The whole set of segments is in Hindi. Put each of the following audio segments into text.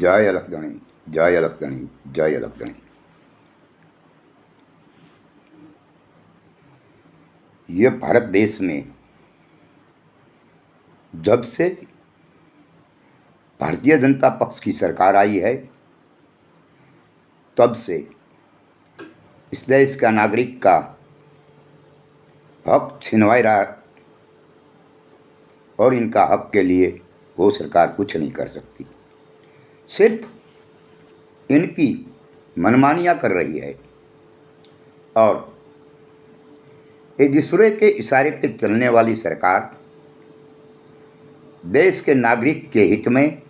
जय अलकगणी, जय अलकगणी, जय अलकगणी। ये भारत देश में जब से भारतीय जनता पक्ष की सरकार आई है तब से इस देश का नागरिक का हक छिनवाया रहा और इनका हक के लिए वो सरकार कुछ नहीं कर सकती, सिर्फ इनकी मनमानियाँ कर रही है और एक दूसरे के इशारे पे चलने वाली सरकार देश के नागरिक के हित में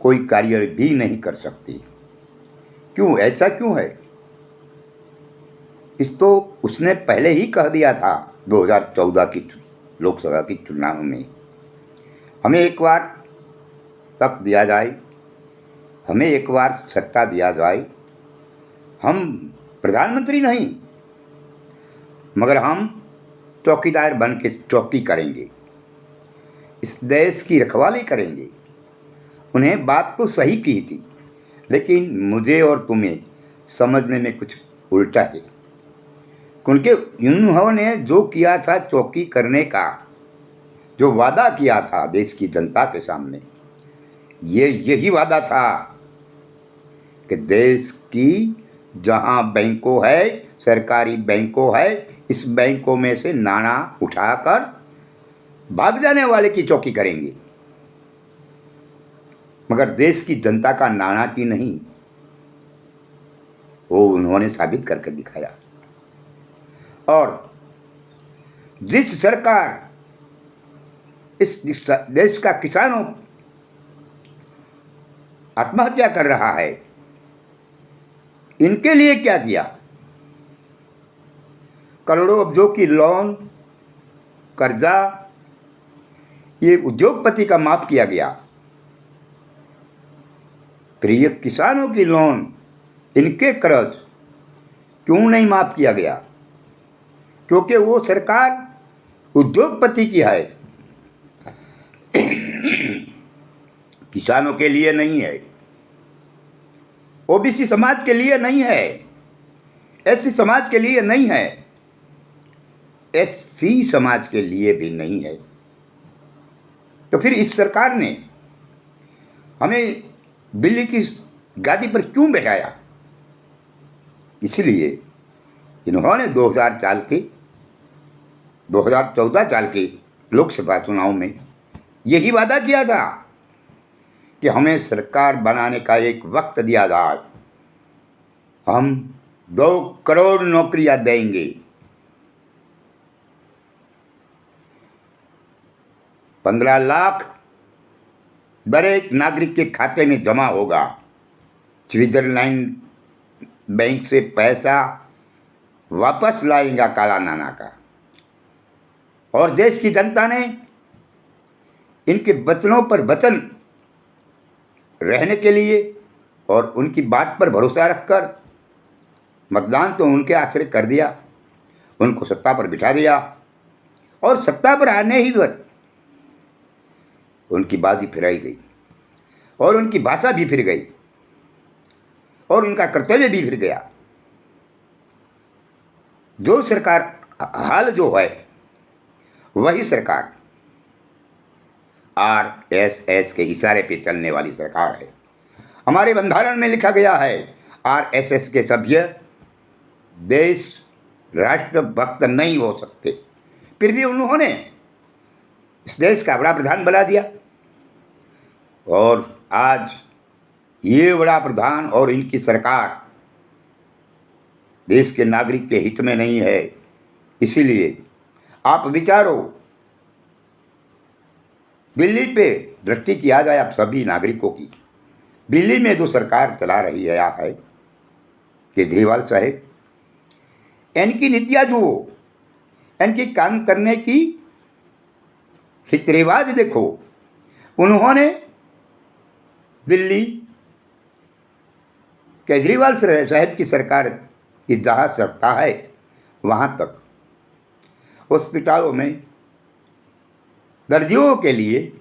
कोई कार्य भी नहीं कर सकती। क्यों, ऐसा क्यों है? इस तो उसने पहले ही कह दिया था 2014 की लोकसभा की चुनाव में, हमें एक बार तक दिया जाए, हमें एक बार सत्ता दिया जाए, हम प्रधानमंत्री नहीं मगर हम चौकीदार बन के चौकी करेंगे, इस देश की रखवाली करेंगे। उन्हें बात तो सही की थी, लेकिन मुझे और तुम्हें समझने में कुछ उल्टा है, क्योंकि उन्होंने जो किया था चौकी करने का, जो वादा किया था देश की जनता के सामने, यही वादा था कि देश की जहां बैंकों है, सरकारी बैंकों है, इस बैंकों में से नाणा उठाकर भाग जाने वाले की चौकी करेंगे, मगर देश की जनता का नाणा की नहीं, वो उन्होंने साबित करके दिखाया। और जिस सरकार इस देश का किसानों आत्महत्या कर रहा है, इनके लिए क्या किया? करोड़ों अब्जों की लोन कर्जा ये उद्योगपति का माफ किया गया, फिर ये किसानों की लोन, इनके कर्ज क्यों नहीं माफ किया गया? क्योंकि वो सरकार उद्योगपति की है, किसानों के लिए नहीं है, ओबीसी समाज के लिए नहीं है, एससी समाज के लिए नहीं है, एससी समाज के लिए भी नहीं है। तो फिर इस सरकार ने हमें दिल्ली की गादी पर क्यों बैठाया? इसलिए इन्होंने 2014 साल के लोकसभा चुनाव में यही वादा किया था कि हमें सरकार बनाने का एक वक्त दिया जाए, हम 2 करोड़ नौकरियां देंगे, 15 लाख हर एक नागरिक के खाते में जमा होगा, स्विट्जरलैंड बैंक से पैसा वापस लाएगा काला नाना का। और देश की जनता ने इनके वचनों पर वचन रहने के लिए और उनकी बात पर भरोसा रखकर मतदान तो उनके आश्रय कर दिया, उनको सत्ता पर बिठा दिया और सत्ता पर आने ही पर उनकी बाजी फिराई गई और उनकी भाषा भी फिर गई और उनका कर्तव्य भी फिर गया। जो सरकार हाल जो है वही सरकार आरएसएस के इशारे पे चलने वाली सरकार है। हमारे बंधारण में लिखा गया है आरएसएस के सभ्य देश राष्ट्रभक्त नहीं हो सकते, फिर भी उन्होंने इस देश का बड़ा प्रधान बना दिया और आज ये बड़ा प्रधान और इनकी सरकार देश के नागरिक के हित में नहीं है। इसीलिए आप विचारो, दिल्ली पे दृष्टि किया जाए आप सभी नागरिकों की, दिल्ली में जो सरकार चला रही है केजरीवाल साहब, इनकी नीतियाँ जो इनकी काम करने की रीति रिवाज देखो, उन्होंने दिल्ली केजरीवाल साहब की सरकार की जहाँ सत्ता है वहाँ तक हॉस्पिटलों में दर्दियों के लिए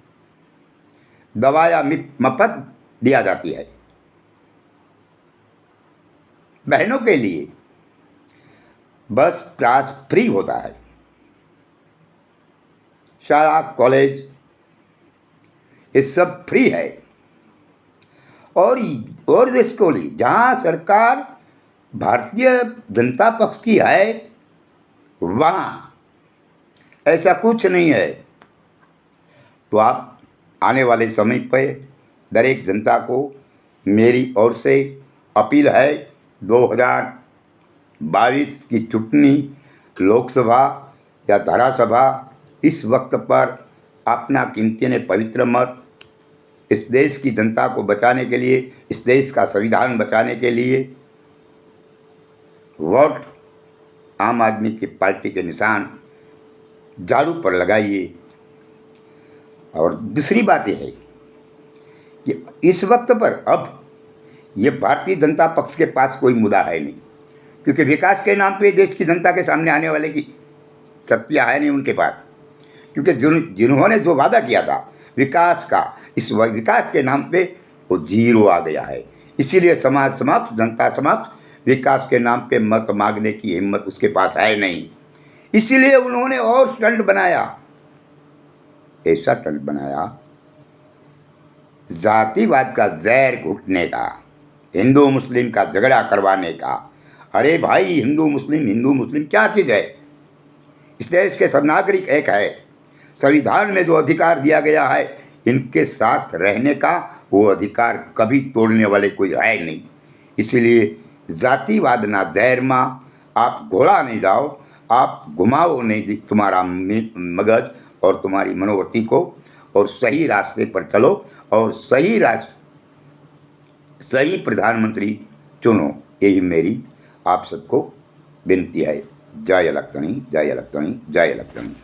दवाया मुफ्त दिया जाती है। बहनों के लिए बस क्लास फ्री होता है, शाला कॉलेज ये सब फ्री है। और देश को लिए जहाँ सरकार भारतीय जनता पक्ष की है वहाँ ऐसा कुछ नहीं है। तो आप आने वाले समय पर दरेक जनता को मेरी ओर से अपील है, 2022 की चुनावी लोकसभा या धारासभा इस वक्त पर अपना कीमती ने पवित्र मत इस देश की जनता को बचाने के लिए, इस देश का संविधान बचाने के लिए वोट आम आदमी की पार्टी के निशान झाड़ू पर लगाइए। और दूसरी बात यह है कि इस वक्त पर अब ये भारतीय जनता पक्ष के पास कोई मुद्दा है नहीं, क्योंकि विकास के नाम पे देश की जनता के सामने आने वाले की शक्तियाँ है नहीं उनके पास, क्योंकि जिन्होंने जो वादा किया था विकास का, इस विकास के नाम पे वो जीरो आ गया है। इसीलिए समाज समक्ष, जनता समक्ष विकास के नाम पे मत मांगने की हिम्मत उसके पास है नहीं। इसीलिए उन्होंने और स्टंट बनाया, ऐसा स्टंट बनाया जातिवाद का जहर घुटने का, हिंदू मुस्लिम का झगड़ा करवाने का। अरे भाई, हिंदू मुस्लिम क्या चीज़ है? इस देश के सब नागरिक एक है। संविधान में जो अधिकार दिया गया है इनके साथ रहने का, वो अधिकार कभी तोड़ने वाले कोई है नहीं। इसलिए जातिवाद ना जहर माँ, आप घोड़ा नहीं जाओ, आप घुमाओ नहीं तुम्हारा मगज और तुम्हारी मनोवृत्ति को, और सही रास्ते पर चलो और सही प्रधानमंत्री चुनो। यही मेरी आप सबको विनती है। जय इलेक्ट्रॉनिक, जय इलेक्ट्रॉनिक, जय इलेक्ट्रॉनिक।